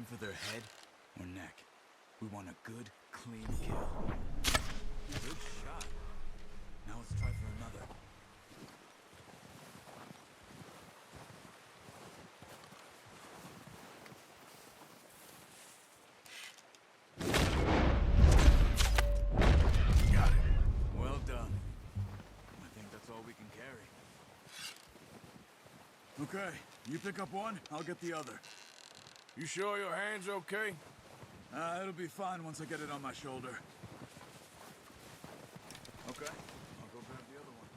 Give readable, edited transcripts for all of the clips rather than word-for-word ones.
aim for their head or neck. We want a good, clean kill. Good shot. Now let's try for another. Got it. Well done. I think that's all we can carry. Okay, you pick up one, I'll get the other. You sure your hand's okay? It'll be fine once I get it on my shoulder. Okay, I'll go grab the other one.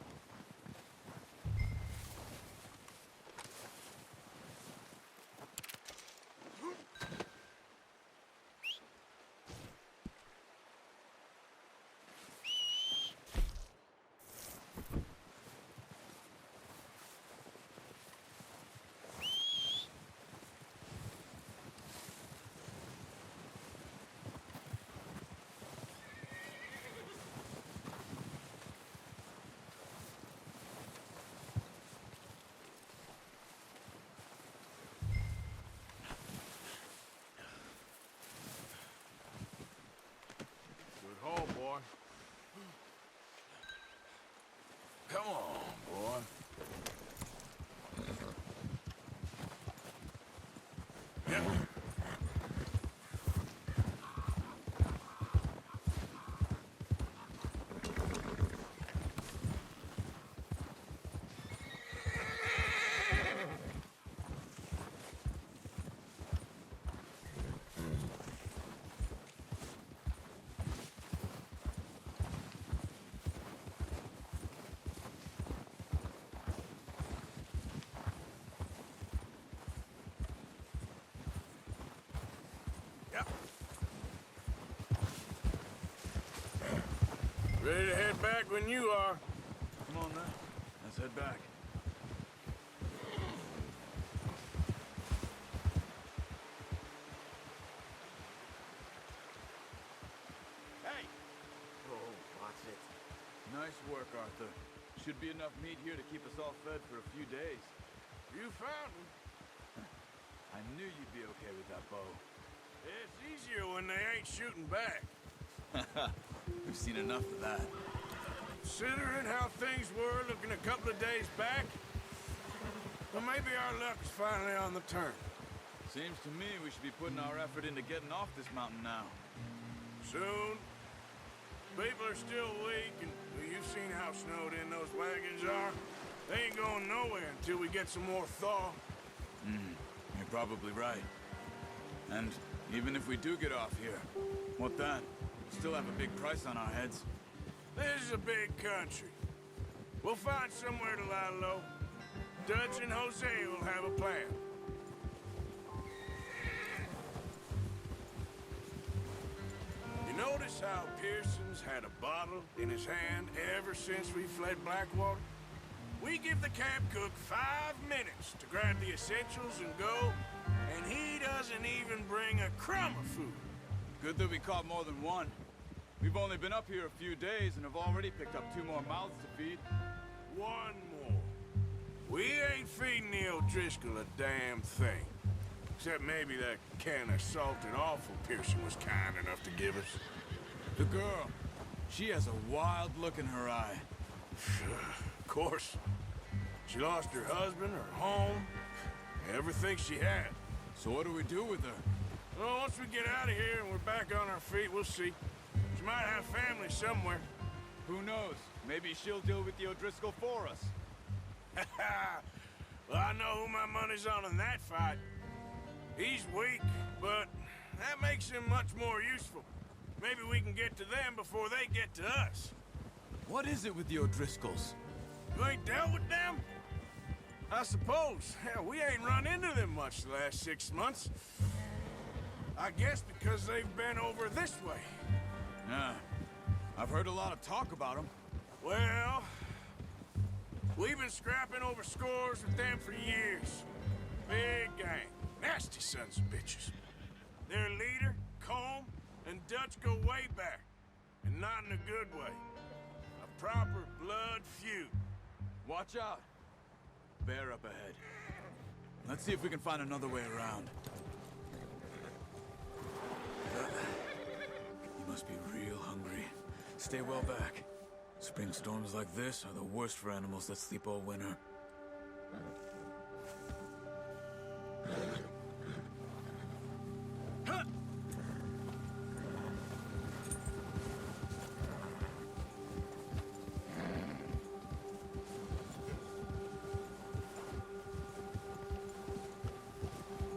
Good haul, boy. Come on, boy. Yeah. Ready to head back when you are. Come on then, let's head back. Hey! Oh, watch it. Nice work, Arthur. Should be enough meat here to keep us all fed for a few days. You found him. I knew you'd be okay with that bow. It's easier when they ain't shooting back. We've seen enough of that. Considering how things were looking a couple of days back, well, maybe our luck is finally on the turn. Seems to me we should be putting our effort into getting off this mountain now. Soon. People are still weak, and well, you've seen how snowed in those wagons are. They ain't going nowhere until we get some more thaw. You're probably right. And even if we do get off here, what then? We still have a big price on our heads. This is a big country. We'll find somewhere to lie low. Dutch and Jose will have a plan. You notice how Pearson's had a bottle in his hand ever since we fled Blackwater? We give the camp cook 5 minutes to grab the essentials and go, and he doesn't even bring a crumb of food. Good that we caught more than one. We've only been up here a few days and have already picked up 2 more mouths to feed. 1 more. We ain't feeding the O'Driscoll a damn thing. Except maybe that can of salted offal Pearson was kind enough to give us. The girl, she has a wild look in her eye. Of course. She lost her husband, her home, everything she had. So what do we do with her? Well, once we get out of here and we're back on our feet, we'll see. She might have family somewhere. Who knows? Maybe she'll deal with the O'Driscoll for us. Well, I know who my money's on in that fight. He's weak, but that makes him much more useful. Maybe we can get to them before they get to us. What is it with the O'Driscolls? You ain't dealt with them? I suppose. Hell, we ain't run into them much the last 6 months. I guess because they've been over this way. Yeah, I've heard a lot of talk about them. Well, we've been scrapping over scores with them for years. Big gang. Nasty sons of bitches. Their leader, Combe, and Dutch go way back. And not in a good way. A proper blood feud. Watch out. Bear up ahead. Let's see if we can find another way around. Stay well back. Spring storms like this are the worst for animals that sleep all winter.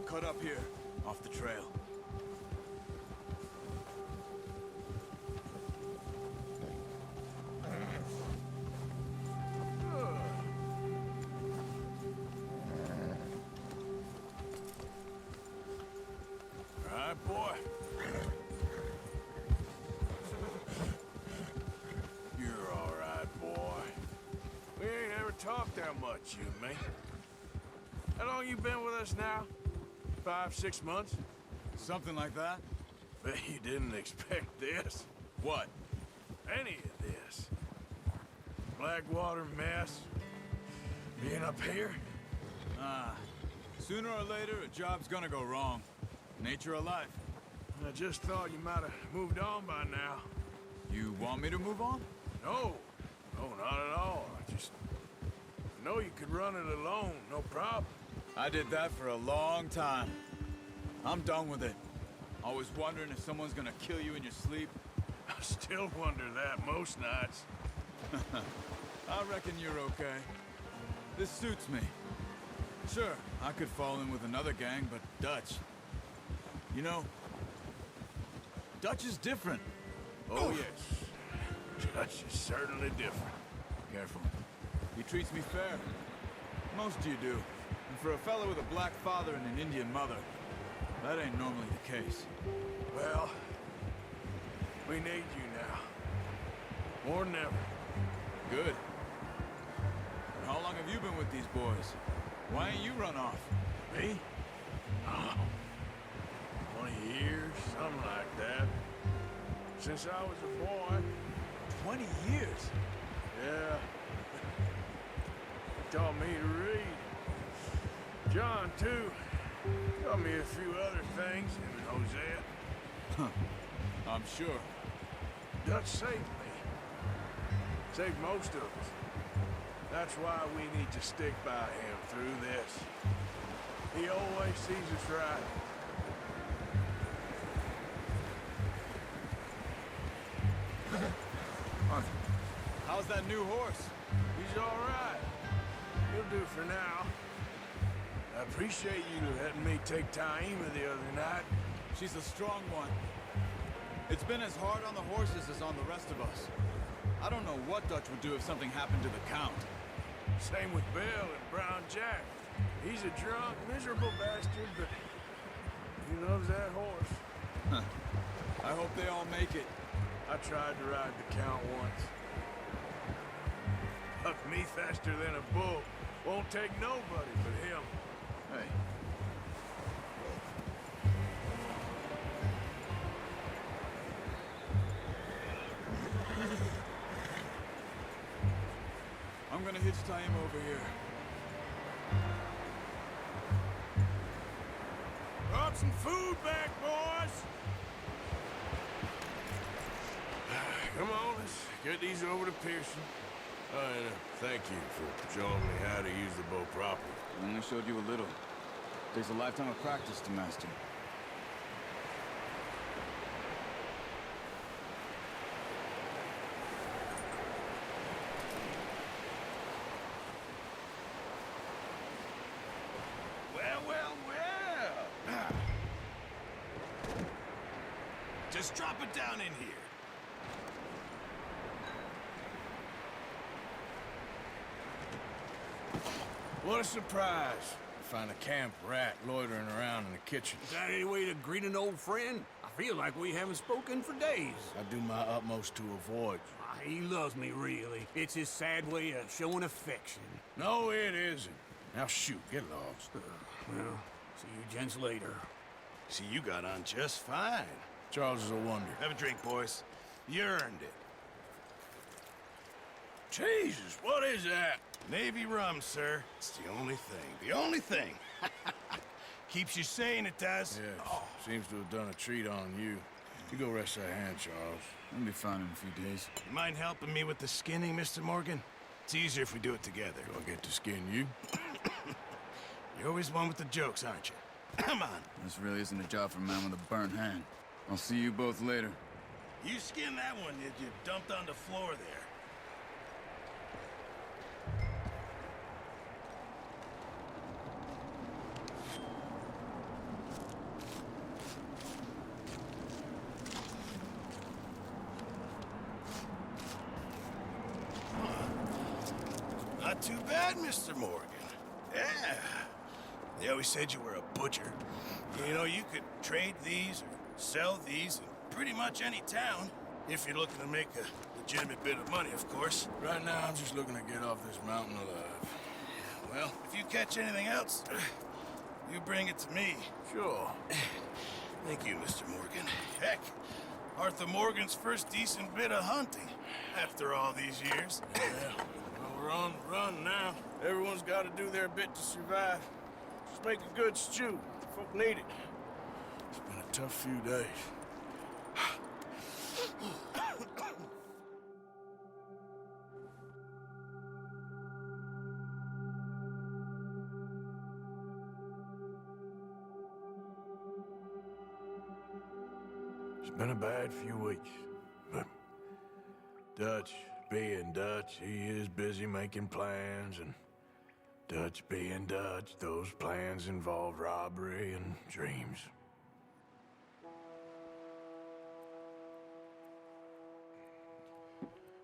Cut up here, off the trail. Boy. You're all right, boy. We ain't ever talked that much, you and me. How long you been with us now? 5, 6 months? Something like that? Bet you didn't expect this. What? Any of this. Blackwater mess. Being up here? Sooner or later, a job's gonna go wrong. Nature of life. I just thought you might have moved on by now. You want me to move on? No. No, not at all. I just know you could run it alone, no problem. I did that for a long time. I'm done with it. Always wondering if someone's gonna kill you in your sleep. I still wonder that most nights. I reckon you're okay. This suits me. Sure, I could fall in with another gang, but Dutch... You know, Dutch is different. Oh, yes. Dutch is certainly different. Careful. He treats me fair. Most of you do. And for a fellow with a black father and an Indian mother, that ain't normally the case. Well, we need you now. More than ever. Good. And how long have you been with these boys? Why ain't you run off? Me? Oh, 20 years, something like that. Since I was a boy. 20 years? Yeah. He taught me to read. John, too. Taught me a few other things, him and Hosea. Huh. I'm sure. Dutch saved me. Saved most of us. That's why we need to stick by him through this. He always sees us right. How's that new horse? He's all right. He'll do for now. I appreciate you letting me take Taima the other night. She's a strong one. It's been as hard on the horses as on the rest of us. I don't know what Dutch would do if something happened to the Count. Same with Bill and Brown Jack. He's a drunk, miserable bastard, but he loves that horse. Huh. I hope they all make it. I tried to ride the Count once. Bucked me faster than a bull. Won't take nobody but him. Hey. I'm gonna hitch tie him over here. Brought some food back, boys! Come on, let's get these over to Pearson. And thank you for showing me how to use the bow properly. I only showed you a little. Takes a lifetime of practice to master. Well, well, well! Just drop it down in here. What a surprise. Find a camp rat loitering around in the kitchen. Is that any way to greet an old friend? I feel like we haven't spoken for days. I do my utmost to avoid you. He loves me, really. It's his sad way of showing affection. No, it isn't. Now shoot, get lost. Well, see you gents later. See, you got on just fine. Charles is a wonder. Have a drink, boys. You earned it. Jesus, what is that? Navy rum, sir. It's the only thing. The only thing. Keeps you sane, it does. Yeah, seems to have done a treat on you. You go rest that hand, Charles. I'll be fine in a few days. You mind helping me with the skinning, Mr. Morgan? It's easier if we do it together. Do I get to skin you? You're always one with the jokes, aren't you? Come on. This really isn't a job for a man with a burnt hand. I'll see you both later. You skinned that one that you dumped on the floor there. Not too bad, Mr. Morgan. Yeah. They always said you were a butcher. You know, you could trade these or sell these in pretty much any town, if you're looking to make a legitimate bit of money, of course. Right now, I'm just looking to get off this mountain alive. Well, if you catch anything else, you bring it to me. Sure. Thank you, Mr. Morgan. Heck, Arthur Morgan's first decent bit of hunting after all these years. Yeah. Well, we're on the run now. Everyone's got to do their bit to survive. Just make a good stew. Folk need it. It's been a tough few days. It's been a bad few weeks, but Dutch being Dutch, he is busy making plans, and Dutch being Dutch, those plans involve robbery and dreams.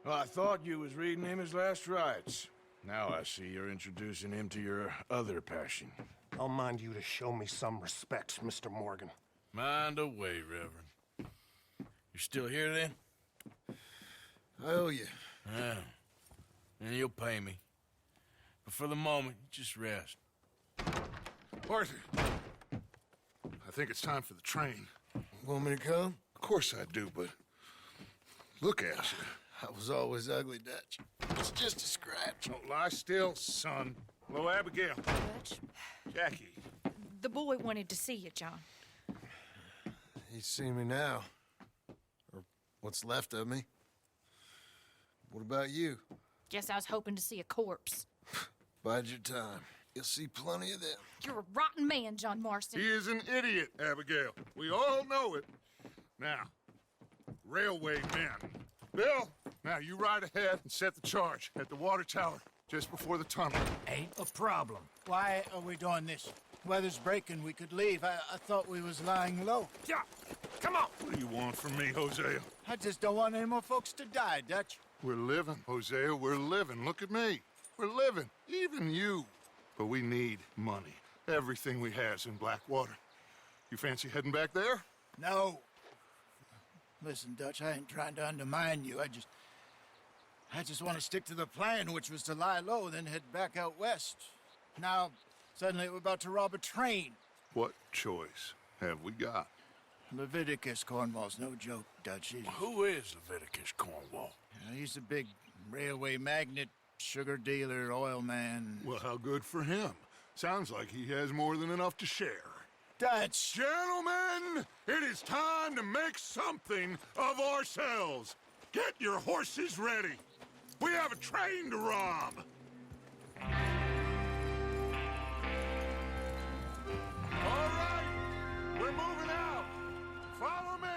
Well, I thought you was reading him his last rites. Now I see you're introducing him to your other passion. I'll mind you to show me some respect, Mr. Morgan. Mind away, Reverend. You still here, then? I owe you. Yeah. And you'll pay me. But for the moment, just rest. Arthur, I think it's time for the train. Want me to come? Of course I do, but look at you. I was always ugly, Dutch. It's just a scratch. Don't lie still, son. Hello, Abigail. Dutch, Jackie. the boy wanted to see you, John. He's seen me now. Or what's left of me. What about you? Guess I was hoping to see a corpse. Bide your time. You'll see plenty of them. You're a rotten man, John Marston. He is an idiot, Abigail. We all know it. Now, railway men. Bill, now you ride ahead and set the charge at the water tower just before the tunnel. Ain't a problem. Why are we doing this? Weather's breaking, we could leave. I thought we was lying low. Yeah, come on. What do you want from me, Hosea? I just don't want any more folks to die, Dutch. We're living, Hosea, we're living. Look at me. We're living, even you. But we need money. Everything we has in Blackwater. You fancy heading back there? No. Listen, Dutch, I ain't trying to undermine you. I just want to stick to the plan, which was to lie low, then head back out west. Now, suddenly we're about to rob a train. What choice have we got? Leviticus Cornwall's no joke, Dutch. Who is Leviticus Cornwall? He's a big railway magnate, sugar dealer, oil man. Well, how good for him. Sounds like he has more than enough to share. Dutch! Gentlemen, it is time to make something of ourselves. Get your horses ready. We have a train to rob. All right, we're moving out. Follow me.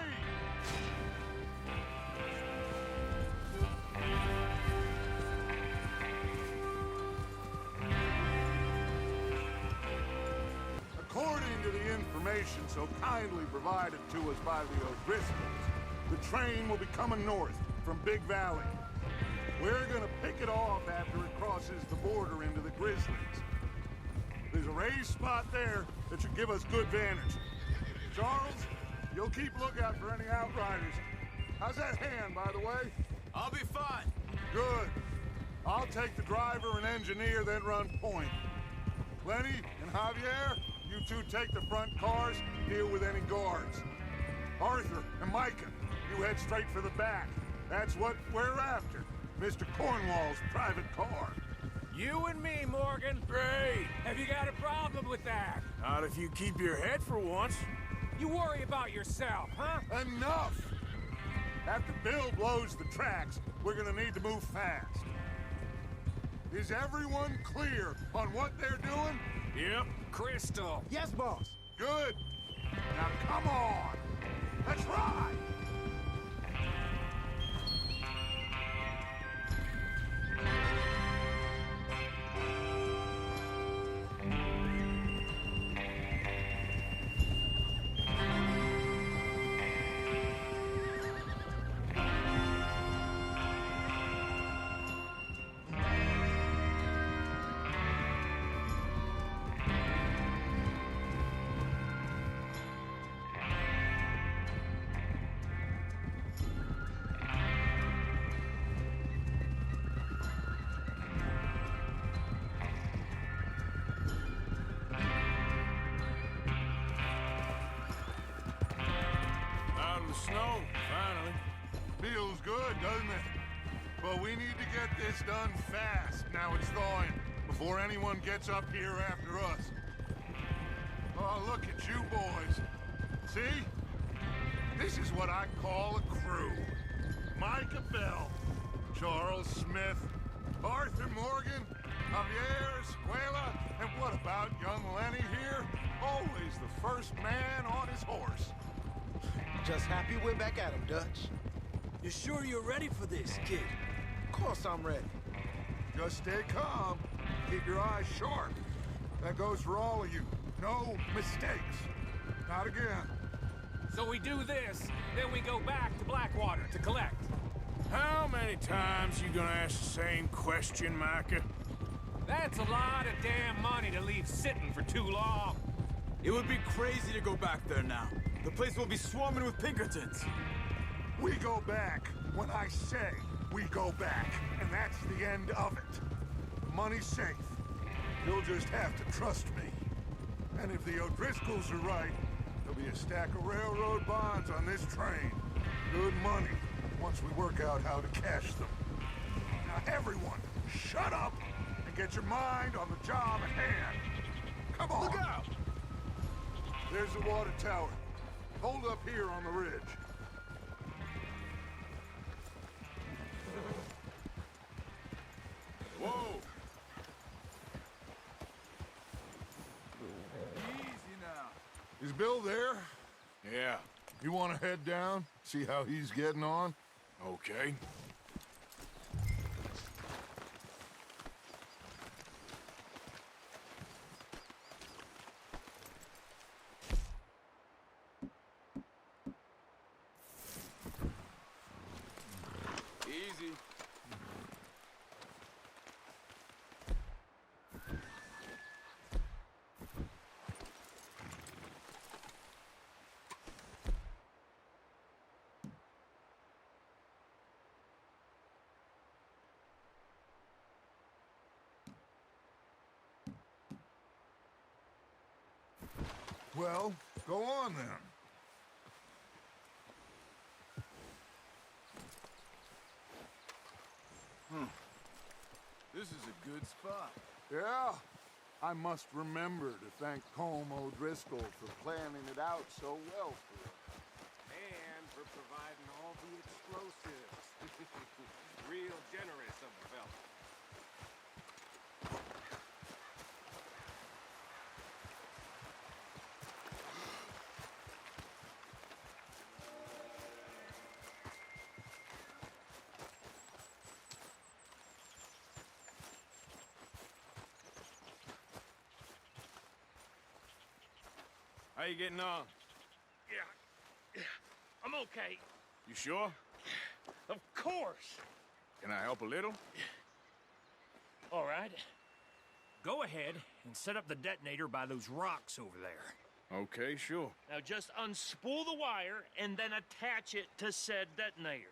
According to the information so kindly provided to us by the O'Driscolls, the train will be coming north from Big Valley. We're gonna pick it off after it crosses the border into the Grizzlies. There's a raised spot there that should give us good vantage. Charles, you'll keep lookout for any outriders. How's that hand, by the way? I'll be fine. Good. I'll take the driver and engineer, then run point. Lenny and Javier, you two take the front cars, deal with any guards. Arthur and Micah, you head straight for the back. That's what we're after. Mr. Cornwall's private car. You and me, Morgan. Great. Have you got a problem with that? Not if you keep your head for once. You worry about yourself, huh? Enough! After Bill blows the tracks, we're gonna need to move fast. Is everyone clear on what they're doing? Yep. Crystal. Yes, boss. Good. Now come on. Let's ride. Out of the snow, finally. Feels good, doesn't it? But we need to get this done fast. Now it's thawing, before anyone gets up here after us. Oh, look at you boys. See? This is what I call a crew. Micah Bell, Charles Smith, Arthur Morgan, Javier Escuela, and what about young Lenny here? Always the first man on his horse. Just happy we're back at him, Dutch. You sure you're ready for this, kid? Of course I'm ready. Just stay calm. Keep your eyes sharp. That goes for all of you. No mistakes. Not again. So we do this, then we go back to Blackwater to collect. How many times you gonna ask the same question, Micah? That's a lot of damn money to leave sitting for too long. It would be crazy to go back there now. The place will be swarming with Pinkertons. We go back when I say we go back, and that's the end of it. The money's safe. You'll just have to trust me. And if the O'Driscolls are right, there'll be a stack of railroad bonds on this train. Good money, once we work out how to cash them. Now everyone, shut up and get your mind on the job at hand. Come on. Look out! There's the water tower. Hold up here on the ridge. Whoa! Easy now. Is Bill there? Yeah. You want to head down? See how he's getting on? Okay. Easy. Well, go on then. This is a good spot. Yeah. I must remember to thank Colm O'Driscoll for planning it out so well for us. And for providing all the explosives. Real generous of the fella. How you getting on? Yeah. I'm okay. You sure? Of course. Can I help a little? All right. Go ahead and set up the detonator by those rocks over there. Okay, sure. Now just unspool the wire and then attach it to said detonator.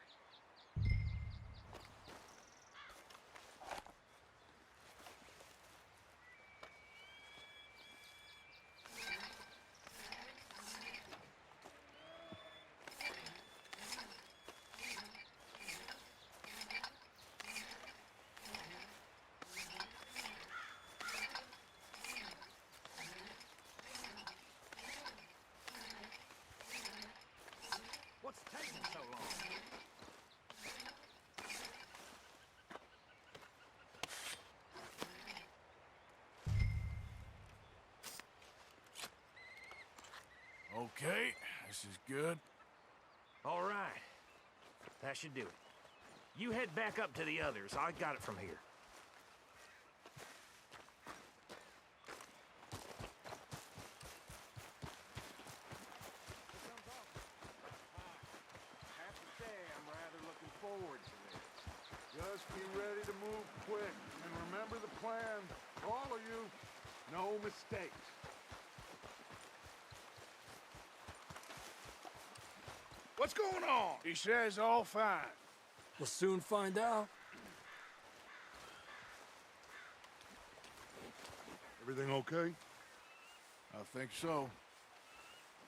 Okay, this is good. All right. That should do it. You head back up to the others. I got it from here. I have to say, I'm rather looking forward to this. Just be ready to move quick. And remember the plan. All of you, no mistakes. What's going on? He says all fine. We'll soon find out. Everything okay? I think so.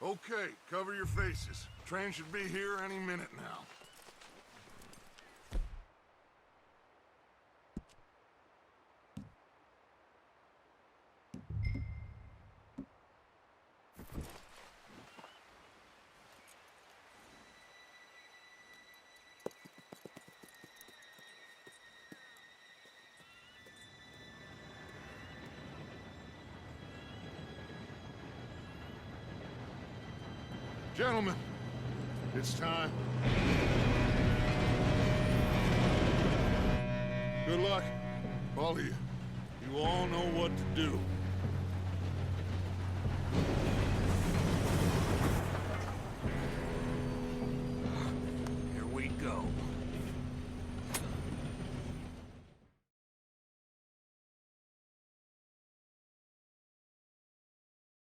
Okay, cover your faces. Train should be here any minute now. Gentlemen, it's time. Good luck, all of you. You all know what to do.